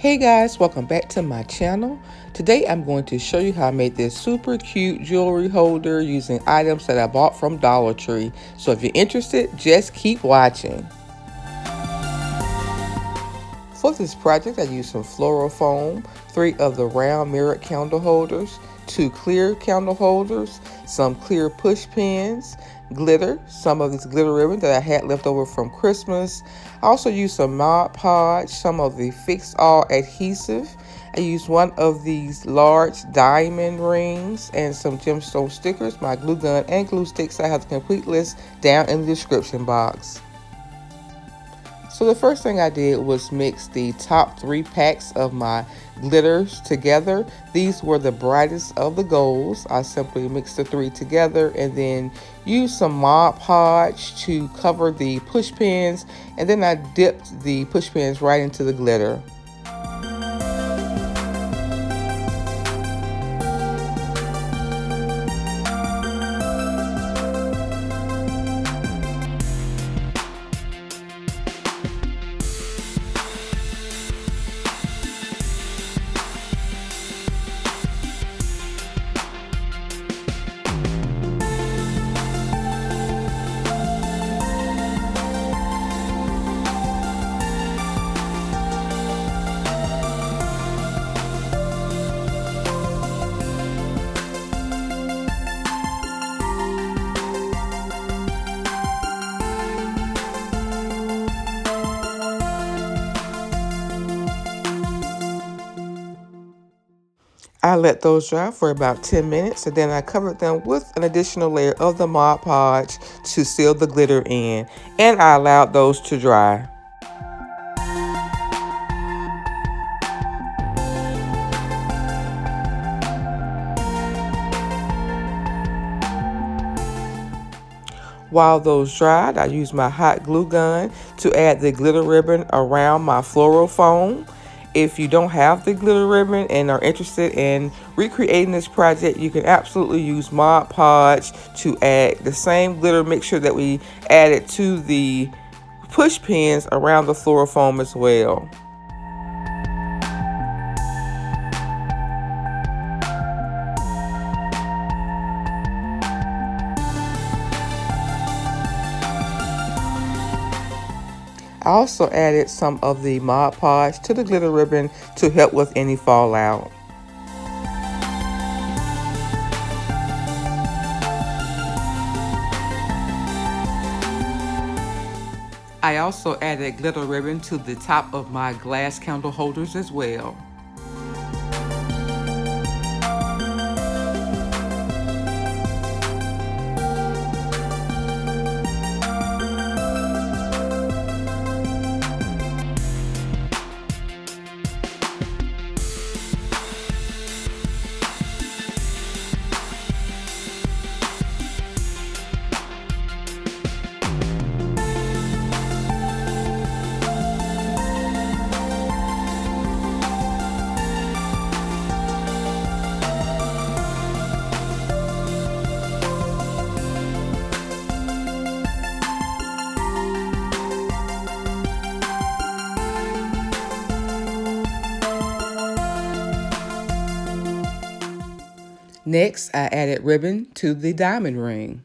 Hey guys, welcome back to my channel. Today I'm going to show you how I made this super cute jewelry holder using items that I bought from Dollar Tree. So if you're interested, just keep watching. For this project, I used some floral foam, 3 of the round mirrored candle holders, 2 clear candle holders, some clear push pins, glitter, some of this glitter ribbon that I had left over from Christmas. I also used some Mod Podge, some of the Fix All adhesive. I used one of these large diamond rings and some gemstone stickers, my glue gun and glue sticks. I have the complete list down in the description box. So the first thing I did was mix the top 3 packs of my glitters together. These were the brightest of the golds. I simply mixed the 3 together and then used some Mod Podge to cover the push pins, and then I dipped the push pins right into the glitter. I let those dry for about 10 minutes and then I covered them with an additional layer of the Mod Podge to seal the glitter in, and I allowed those to dry. While those dried, I used my hot glue gun to add the glitter ribbon around my floral foam. If you don't have the glitter ribbon and are interested in recreating this project, you can absolutely use Mod Podge to add the same glitter mixture that we added to the push pins around the floral foam as well. I also added some of the Mod Podge to the glitter ribbon to help with any fallout. I also added glitter ribbon to the top of my glass candle holders as well. Next, I added ribbon to the diamond ring.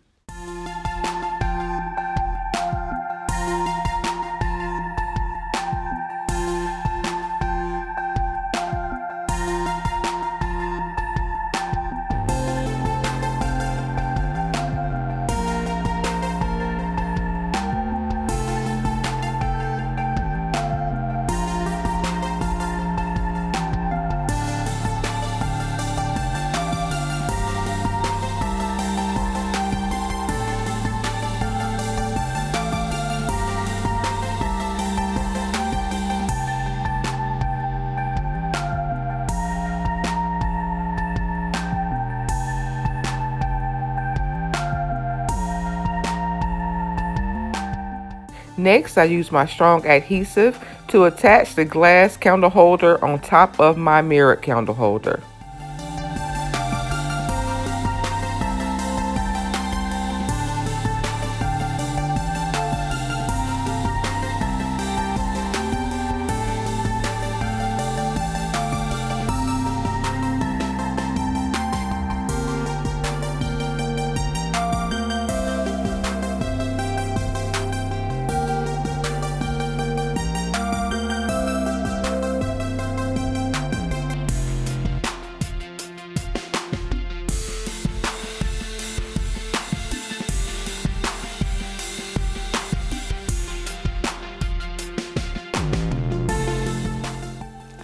Next, I use my strong adhesive to attach the glass candle holder on top of my mirrored candle holder.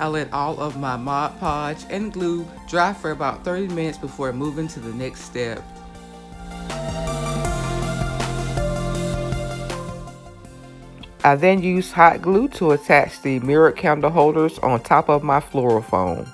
I let all of my Mod Podge and glue dry for about 30 minutes before moving to the next step. I then used hot glue to attach the mirrored candle holders on top of my floral foam.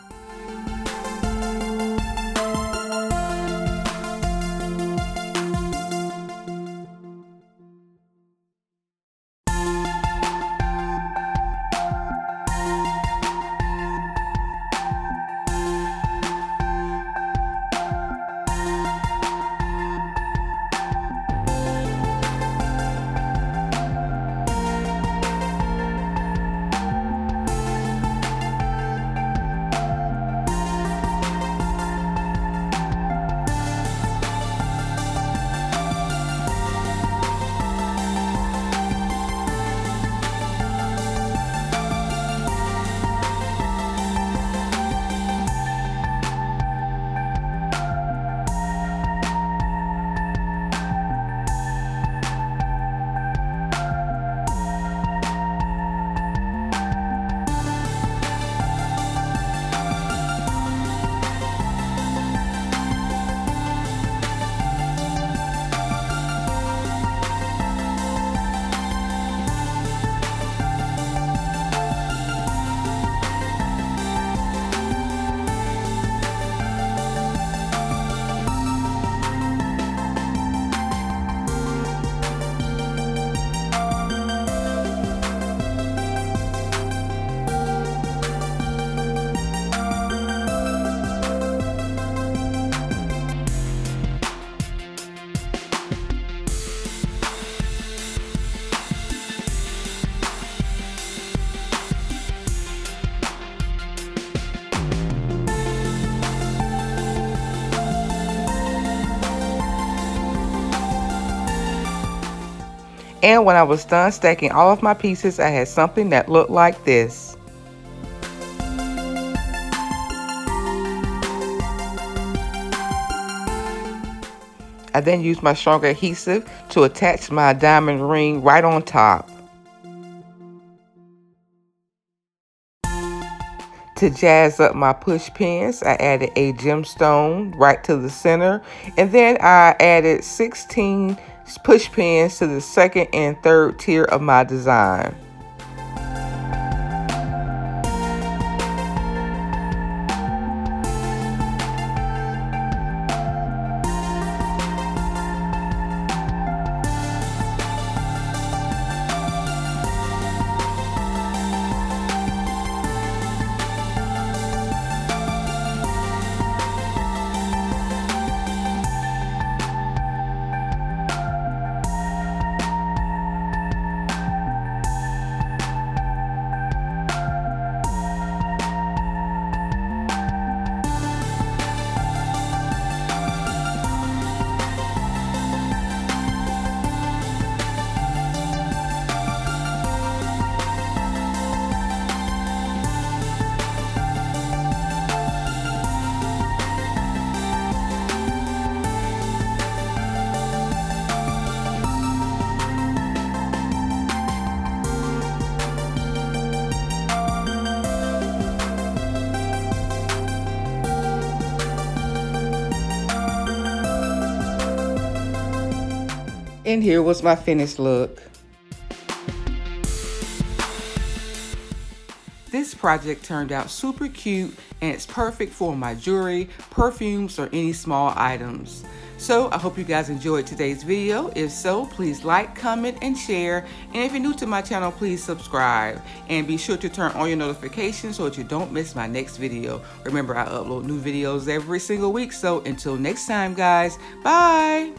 And when I was done stacking all of my pieces, I had something that looked like this. I then used my stronger adhesive to attach my diamond ring right on top. To jazz up my push pins, I added a gemstone right to the center, and then I added 16 push pins to the second and third tier of my design. And here was my finished look. This project turned out super cute and it's perfect for my jewelry, perfumes, or any small items. So I hope you guys enjoyed today's video. If so, please like, comment, and share. And if you're new to my channel, please subscribe. And be sure to turn on your notifications so that you don't miss my next video. Remember, I upload new videos every single week. So until next time, guys, bye.